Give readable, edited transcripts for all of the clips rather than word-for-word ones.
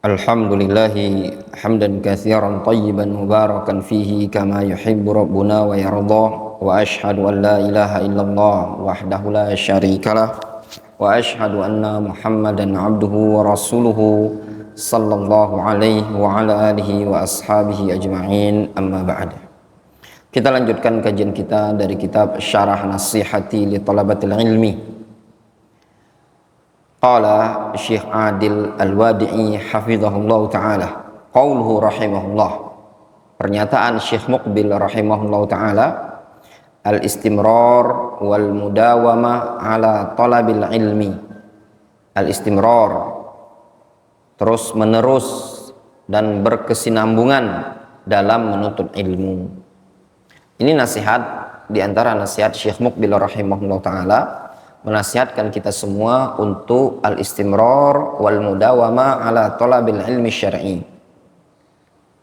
Alhamdulillahi hamdan katsiran tayyiban mubarakan fihi kama yuhibbu rabbuna wa yarda wa ashhadu an la ilaha illallah wahdahu la syarikalah wa ashhadu anna Muhammadan abduhu wa rasuluhu sallallahu alaihi wa ala alihi wa ashabihi ajma'in, amma ba'd. Kita lanjutkan kajian kita dari kitab Syarah Nasihati li Talabatil Ilmi. Qala Syekh Adil Al-Wadi'i hafizahullah ta'ala, qauluhu rahimahullah, pernyataan Syekh Muqbil rahimahullah ta'ala, al-istimrar wal mudawama ala talabil ilmi. Al-istimrar, terus menerus dan berkesinambungan dalam menuntut ilmu. Ini nasihat, diantara nasihat Syekh Muqbil rahimahullah ta'ala, menasihatkan kita semua untuk al-istimrar wal mudawama ala talabil ilmi syar'i.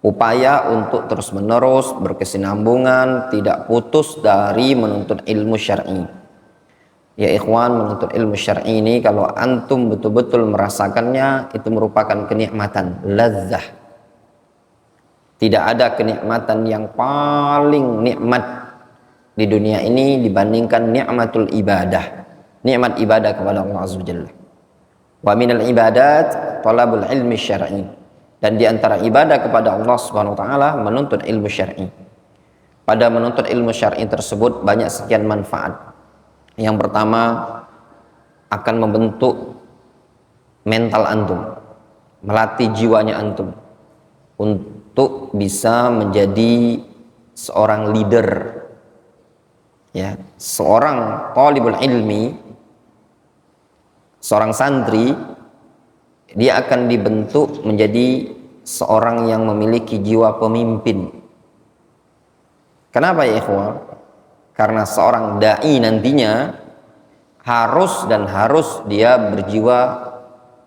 Upaya untuk terus menerus berkesinambungan, tidak putus dari menuntut ilmu syar'i. Ya ikhwan, menuntut ilmu syar'i ini kalau antum betul-betul merasakannya, itu merupakan kenikmatan, ladzah. Tidak ada kenikmatan yang paling nikmat di dunia ini dibandingkan nikmatul ibadah. Nikmat ibadah kepada Allah Azza wa Jalla. Wa minal ibadat talabul ilmi syar'i. Dan di antara ibadah kepada Allah Subhanahu wa taala menuntut ilmu syar'i. Pada menuntut ilmu syar'i tersebut banyak sekian manfaat. Yang pertama, akan membentuk mental antum, melatih jiwanya antum untuk bisa menjadi seorang leader. Ya, seorang talibul ilmi, seorang santri, dia akan dibentuk menjadi seorang yang memiliki jiwa pemimpin. Kenapa ya ikhwah? Karena seorang da'i nantinya harus dia berjiwa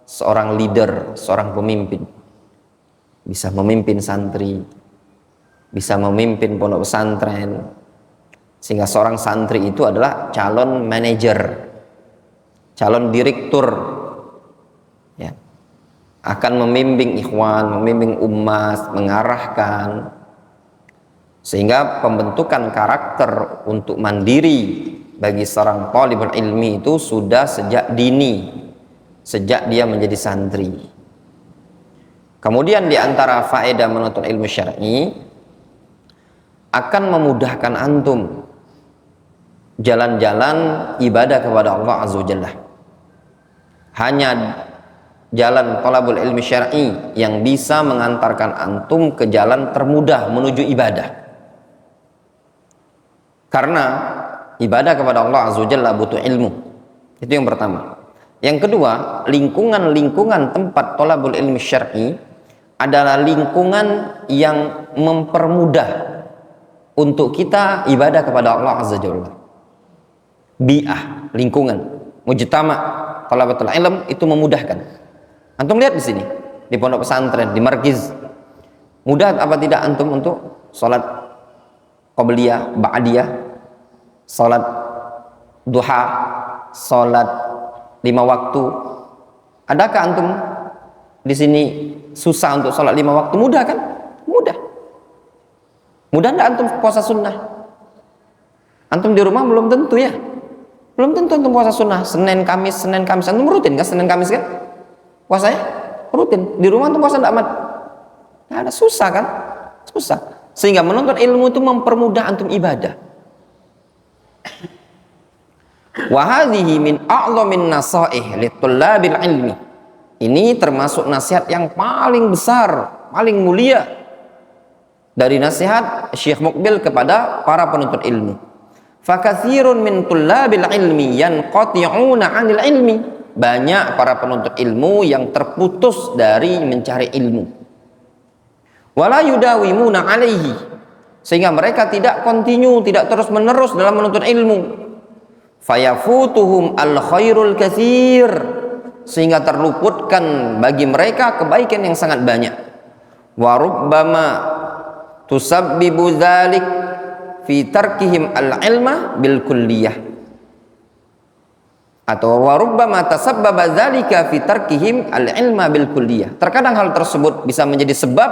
seorang leader, seorang pemimpin. Bisa memimpin santri, bisa memimpin pondok pesantren, sehingga seorang santri itu adalah calon manajer, calon direktur, ya, akan membimbing ikhwan, membimbing umat, mengarahkan, sehingga pembentukan karakter untuk mandiri bagi seorang talibul ilmi itu sudah sejak dini, sejak dia menjadi santri. Kemudian di antara faedah menuntut ilmu syar'i, akan memudahkan antum jalan-jalan ibadah kepada Allah Azza wa Jalla. Hanya jalan talabul ilmi syar'i yang bisa mengantarkan antum ke jalan termudah menuju ibadah. Karena ibadah kepada Allah Azza wa Jalla butuh ilmu. Itu yang pertama. Yang kedua, lingkungan-lingkungan tempat talabul ilmi syar'i adalah lingkungan yang mempermudah untuk kita ibadah kepada Allah Azza wa Jalla. Bi'ah, lingkungan, mujtama, talabatul ilm itu memudahkan. Antum lihat di sini, di pondok pesantren, di markiz, mudah apa tidak antum untuk sholat qabliyah, ba'diyah, sholat duha, sholat 5 waktu? Adakah antum di sini susah untuk sholat 5 waktu? Mudah kan? Mudah. Mudah enggak antum puasa sunnah? Antum di rumah belum tentu ya. Belum tentu antum puasa sunnah. Senin Kamis. Antum rutin kan Senin Kamis kan? Puasanya rutin. Di rumah antum puasa enggak amat? Enggak ada, susah kan? Susah. Sehingga menuntut ilmu itu mempermudah antum ibadah. Wa hadhihi min a'dhamin nasaih li tullabil ilmi. Ini termasuk nasihat yang paling besar, paling mulia dari nasihat Syekh Muqbil kepada para penuntut ilmu. Fakatsirun min tullabil ilmi yanqati'una 'anil ilmi. Banyak para penuntut ilmu yang terputus dari mencari ilmu. Wala yudawimuna 'alaihi. Sehingga mereka tidak kontinu, tidak terus-menerus dalam menuntut ilmu. Fayafutuhum al-khairul katsir. Sehingga terluputkan bagi mereka kebaikan yang sangat banyak. Wa rubbama tusabbibu dzalik fi tarkihim al-ilma bil kulliyah. atau wa rubbama tasabbaba dzalika fi tarkihim al-ilma bil kulliyah. Terkadang hal tersebut bisa menjadi sebab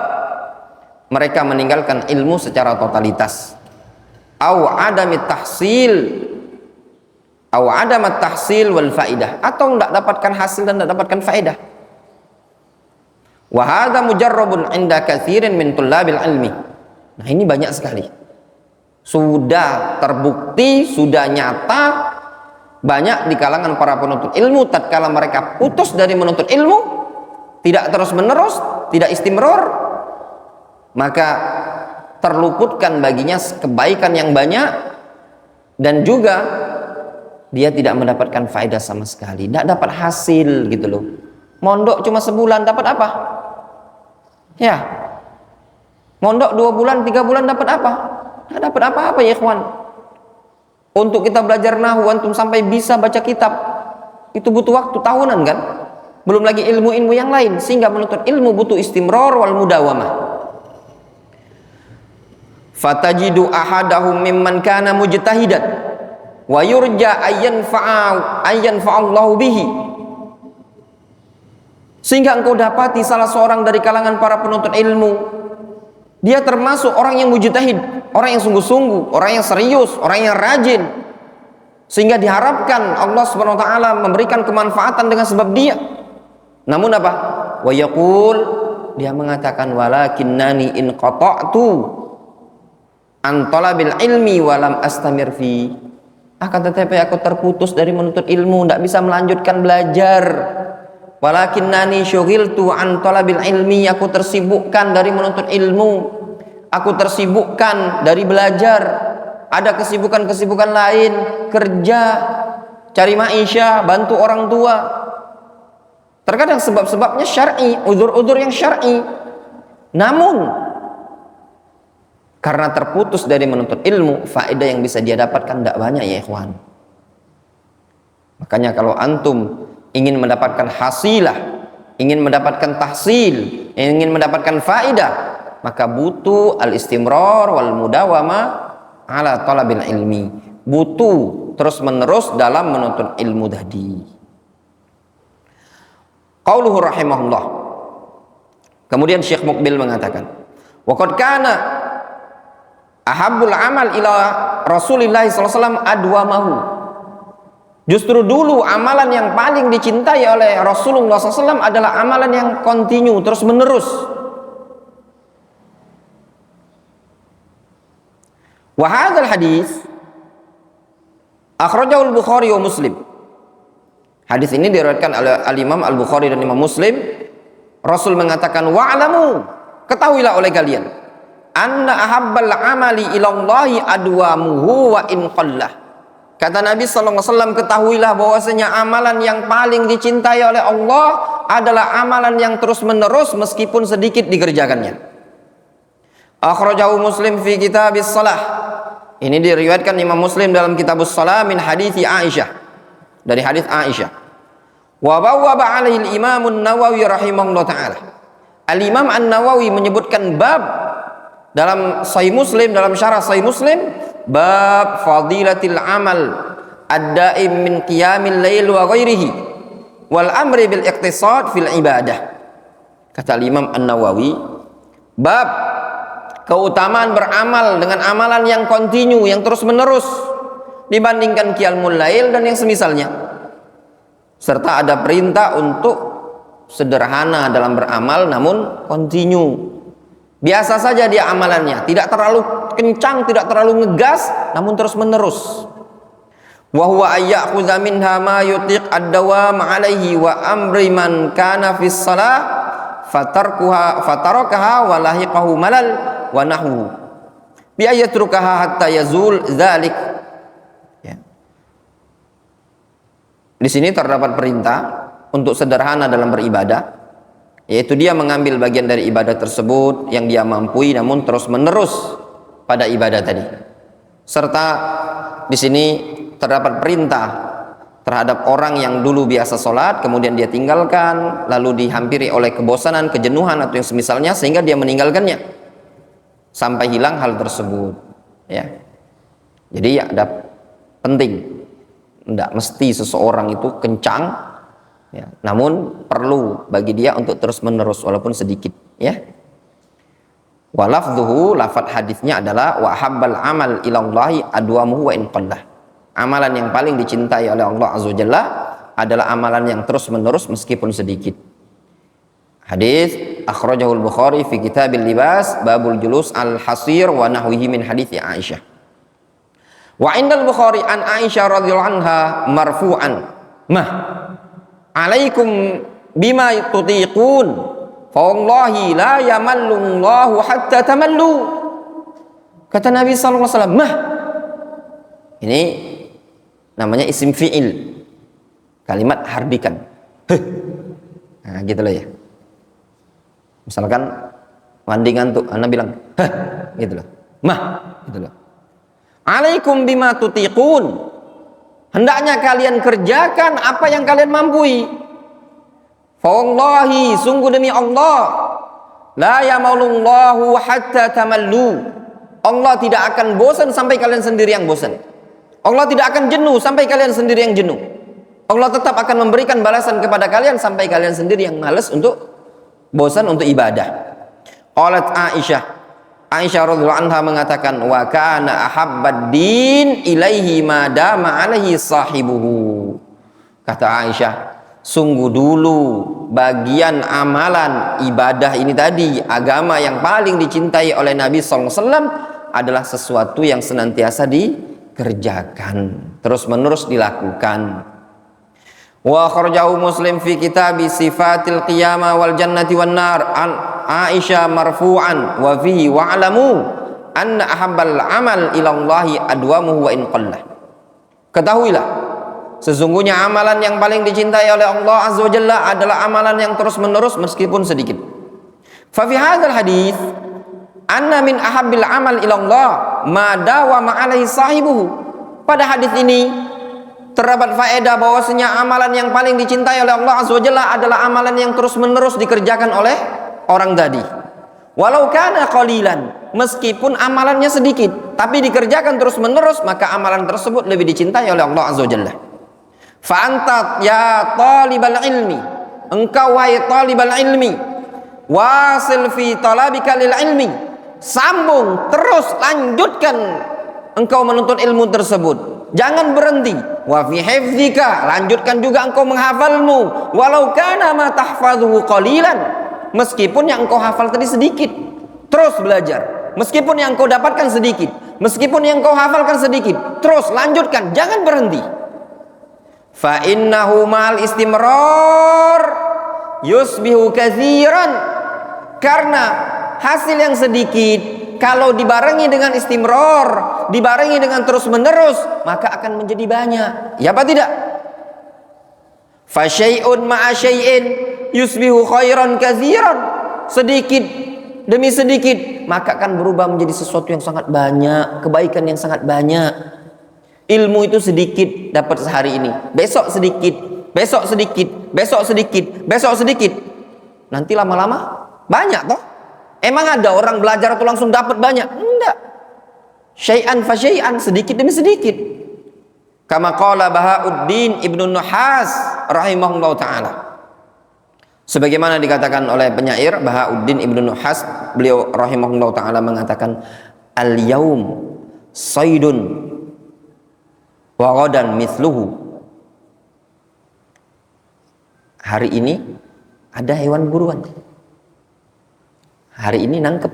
mereka meninggalkan ilmu secara totalitas. Au adamit tahsil wal faidah, atau tidak dapatkan hasil dan tidak dapatkan faedah. Wa hadza mujarrabun 'inda katsirin min tullabil ilmi. Nah, ini banyak sekali. Sudah terbukti, sudah nyata, banyak di kalangan para penuntut ilmu tatkala mereka putus dari menuntut ilmu, tidak terus menerus, tidak istimror, maka terluputkan baginya kebaikan yang banyak, dan juga dia tidak mendapatkan faedah sama sekali, tidak dapat hasil gitu loh. Mondok cuma sebulan dapat apa? Ya, mondok 2 bulan 3 bulan dapat apa? Tidak dapat apa-apa ya ikhwan. Untuk kita belajar nahwu antum sampai bisa baca kitab itu butuh waktu tahunan kan? Belum lagi ilmu-ilmu yang lain, sehingga menuntut ilmu butuh istimror wal mudawamah. Fatajidu ahadahum mimman kana mujtahidan wa yurja ayyan fa'allahu bihi. Sehingga engkau dapati salah seorang dari kalangan para penuntut ilmu, dia termasuk orang yang mujtahid, orang yang sungguh-sungguh, orang yang serius, orang yang rajin, sehingga diharapkan Allah Subhanahu wa taala memberikan kemanfaatan dengan sebab dia. Namun apa? Wa yaqul, dia mengatakan walakinnani in qata'tu an talabil ilmi wa lam astamir fi. Akan tetapi aku terputus dari menuntut ilmu, tidak bisa melanjutkan belajar. Walakinnani syughiltu an talabil ilmi, aku tersibukkan dari menuntut ilmu, aku tersibukkan dari belajar, ada kesibukan-kesibukan lain, kerja, cari maisha, bantu orang tua. Terkadang sebab-sebabnya syar'i, udzur-udzur yang syar'i, namun karena terputus dari menuntut ilmu, faedah yang bisa dia dapatkan tidak banyak ya ikhwan. Makanya kalau antum ingin mendapatkan hasilah, ingin mendapatkan tahsil, ingin mendapatkan faedah, maka butuh al-istimrar wal mudawamah ala talabil ilmi, butuh terus menerus dalam menuntut ilmu tadi. Qauluhu rahimahullah. Kemudian Syekh Muqbil mengatakan, wa qad kana ahabbul amal ila Rasulillah sallallahu alaihi wasallam adwamahu. Justru dulu amalan yang paling dicintai oleh Rasulullah SAW adalah amalan yang kontinu, terus menerus. Wa hadzal hadis akhrajahu al-Bukhari wa Muslim. Hadis ini diriwayatkan oleh al-Imam Al-Bukhari dan Imam Muslim. Rasul mengatakan, wa'lamu, ketahuilah oleh kalian, anna ahabbal amali ilallahi adwamuhu wa in qallah. Kata Nabi SAW, ketahuilah bahwasanya amalan yang paling dicintai oleh Allah adalah amalan yang terus menerus meskipun sedikit dikerjakannya. Akhrajahu Muslim fi kitabis salah. Ini diriwayatkan Imam Muslim dalam kitabus salah min hadithi Aisyah, dari hadis Aisyah. Wa bawwaba alaihi al-Imam an-Nawawi rahimahullah taala. Al-Imam An-Nawawi menyebutkan bab dalam Sahih Muslim, dalam syarah Sahih Muslim, bab fadilatil amal ad-daim min qiyamil lail wa ghairihi wal amri bil iqtisad fil ibadah. Kata Imam An-Nawawi, bab keutamaan beramal dengan amalan yang kontinu, yang terus menerus dibandingkan qiyamul lail dan yang semisalnya, serta ada perintah untuk sederhana dalam beramal namun kontinu. Biasa saja dia amalannya, tidak terlalu kencang, tidak terlalu ngegas, namun terus menerus. Wa huwa ayyakhudha minha ma yutiq ad-dawam 'alaihi wa amri man kana fis shalah fatarakaha wa lahiqahu malal wa nahwu bi ayatrukaha hatta yazul dzalik. Ya. Di sini terdapat perintah untuk sederhana dalam beribadah, yaitu dia mengambil bagian dari ibadah tersebut yang dia mampu namun terus menerus pada ibadah tadi. Serta di sini terdapat perintah terhadap orang yang dulu biasa sholat kemudian dia tinggalkan, lalu dihampiri oleh kebosanan, kejenuhan atau yang semisalnya, sehingga dia meninggalkannya sampai hilang hal tersebut. Ya, jadi ya ada penting. Tidak mesti seseorang itu kencang, ya. Namun perlu bagi dia untuk terus menerus walaupun sedikit, ya. Walafduhu, lafadz hadisnya adalah wa habbal amal ilallahi adwamuhu wa in qallah. Amalan yang paling dicintai oleh Allah Azza wa Jalla adalah amalan yang terus menerus meskipun sedikit. Hadis akhrajahu al-Bukhari fi kitabil libas babul julus al-hasir wa nahwihi min hadits Aisyah. Wa indal Bukhari an Aisyah radhiyallahu anha marfu'an, "Mah alaikum bima tutiqun fa wallahi la yamallu Allahu hatta tamallu." Kata Nabi sallallahu alaihi wasallam, "Mah." Ini namanya isim fi'il. Kalimat hardikan. Nah, gitu loh ya. Misalkan mandi ngantuk, anak bilang, "Hah," gitu loh. "Mah," gitu loh. Alaikum bima tutiqun. Hendaknya kalian kerjakan apa yang kalian mampu. Fa wallahi, sungguh demi Allah, la yamalullahu hatta tamallu. Allah tidak akan bosan sampai kalian sendiri yang bosan. Allah tidak akan jenuh sampai kalian sendiri yang jenuh. Allah tetap akan memberikan balasan kepada kalian sampai kalian sendiri yang malas untuk bosan untuk ibadah. Qalat Aisyah radhiyallahu anha mengatakan, wa kana ahabbad din ilaihi ma dama alaihi sahibuhu. Kata Aisyah, sungguh dulu bagian amalan ibadah ini tadi, agama yang paling dicintai oleh Nabi sallallahu alaihi wasallam adalah sesuatu yang senantiasa dikerjakan, terus menerus dilakukan. Wa akhrajahu Muslim fi kitab sifatil qiyamah wal jannati wan nar an Aisyah marfu'an wa fihi wa'lamu anna ahabbal amal ila Allahi adwamuhu wa in qallah. Ketahuilah, sesungguhnya amalan yang paling dicintai oleh Allah Azza wa Jalla adalah amalan yang terus menerus meskipun sedikit. Fa fi hadzal hadits anna min ahabbil amal ila Allah ma dawama alaihi sahibuhu. Pada hadis ini terdapat faedah bahwasanya amalan yang paling dicintai oleh Allah Azza wa Jalla adalah amalan yang terus-menerus dikerjakan oleh orang tadi. Walau kana qalilan, meskipun amalannya sedikit, tapi dikerjakan terus-menerus, maka amalan tersebut lebih dicintai oleh Allah Azza wa Jalla. Fa anta ya talibal ilmi, engkau wahai talibal ilmi, wasil fi talabika lil ilmi, sambung terus, lanjutkan engkau menuntut ilmu tersebut. Jangan berhenti. Wa fi hifdzika, lanjutkan juga engkau menghafalmu. Walau kana ma tahfazuhu qalilan, meskipun yang engkau hafal tadi sedikit, terus belajar. Meskipun yang engkau dapatkan sedikit, meskipun yang engkau hafalkan sedikit, terus lanjutkan, jangan berhenti. Fa innahu ma'al istimrar yusbihu katsiran. Karena hasil yang sedikit kalau dibarengi dengan istimrar, dibarengi dengan terus-menerus, maka akan menjadi banyak. Ya apa tidak? Fa syai'un ma'a syai'in yusbihu khairan katsiran. Sedikit demi sedikit, maka akan berubah menjadi sesuatu yang sangat banyak, kebaikan yang sangat banyak. Ilmu itu sedikit dapat sehari ini, besok sedikit, besok sedikit, besok sedikit, besok sedikit. Nanti lama-lama banyak toh? Emang ada orang belajar itu langsung dapat banyak? Enggak. Syai'an fa syai'an, sedikit demi sedikit. Kama qala Bahauddin Ibnu Nuhas rahimahullah taala. Sebagaimana dikatakan oleh penyair Bahauddin Ibnu Nuhas, beliau rahimahullah taala mengatakan, al-yaum saydun wa ghadan mithluhu. Hari ini ada hewan buruan. Hari ini nangkep,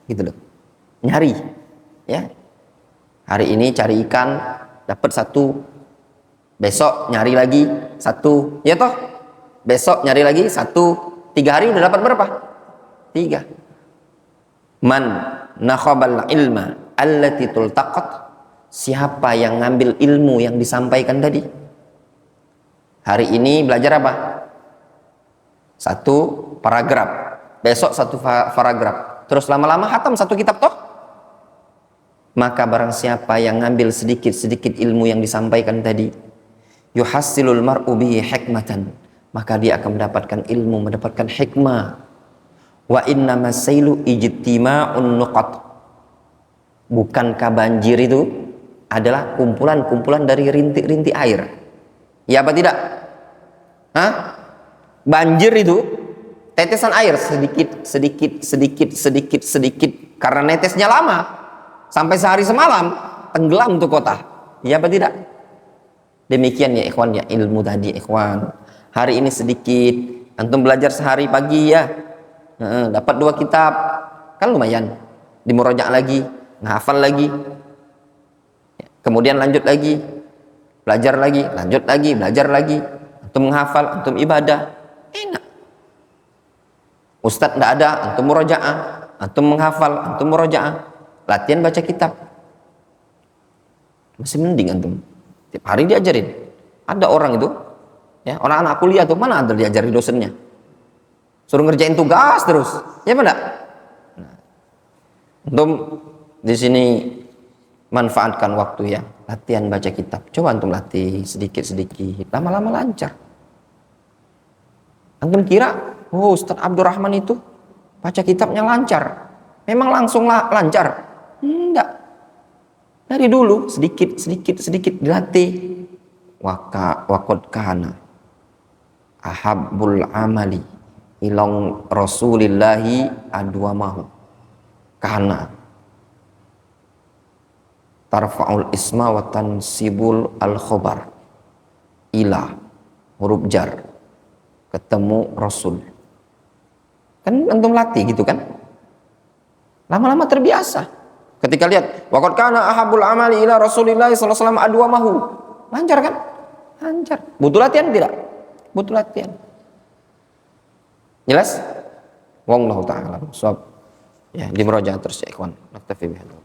gitu loh, nyari, ya. Hari ini cari ikan, dapat satu, besok nyari lagi satu, ya toh. Besok nyari lagi satu, 3 hari udah dapat berapa? 3. Man nakhabal ilma allati tultaqat. Siapa yang ngambil ilmu yang disampaikan tadi? Hari ini belajar apa? 1 paragraf. Besok 1 paragraf, terus lama-lama hatam 1 kitab toh. Maka barang siapa yang ngambil sedikit-sedikit ilmu yang disampaikan tadi, yuhassilul mar'u bihi hikmatan, maka dia akan mendapatkan ilmu, mendapatkan hikmah. Wa innamas sailu ijtima'un nuqat. Bukankah banjir itu adalah kumpulan-kumpulan dari rintik-rintik air. Ya apa tidak? Hah? Banjir itu tetesan air sedikit, sedikit, sedikit, sedikit, sedikit. Karena netesnya lama, sampai sehari semalam tenggelam tuh kota. Ya apa tidak? Demikian ya ikhwan ya ilmu tadi ikhwan. Hari ini sedikit, antum belajar sehari pagi ya, dapat 2 kitab, kan lumayan. Dimuraja lagi, ngehafal lagi, kemudian lanjut lagi, belajar lagi, lanjut lagi, belajar lagi, antum menghafal, antum ibadah, enak. Ustadz tidak ada, antum murajaah, antum menghafal, antum murajaah, latihan baca kitab, masih mending antum. Tiap hari diajarin. Ada orang itu, ya orang anak kuliah tuh mana ada diajari dosennya, suruh ngerjain tugas terus, ya benar. Nah, antum di sini manfaatkan waktu ya, latihan baca kitab. Coba antum latih sedikit-sedikit, lama-lama lancar. Antum kira, oh Ustadz Abdurrahman itu baca kitabnya lancar, memang langsung lancar? Enggak. Dari dulu sedikit dilatih. Waqad kana ahabbul amali ilang rasulillahi adwamahu. Kana tarfa'ul isma wa tansibul al khobar. Ila huruf jar, ketemu rasul. Kan antum latih gitu kan, lama-lama terbiasa. Ketika lihat waqad kana ahabul amali ila Rasulillah sallallahu alaihi wasallam adwamahu. Lancar kan? Lancar. Butuh latihan tidak? Butuh latihan. Jelas? Wallahu taala. Ya, di murojaah terus ya ikhwan. Naktafi bihadza.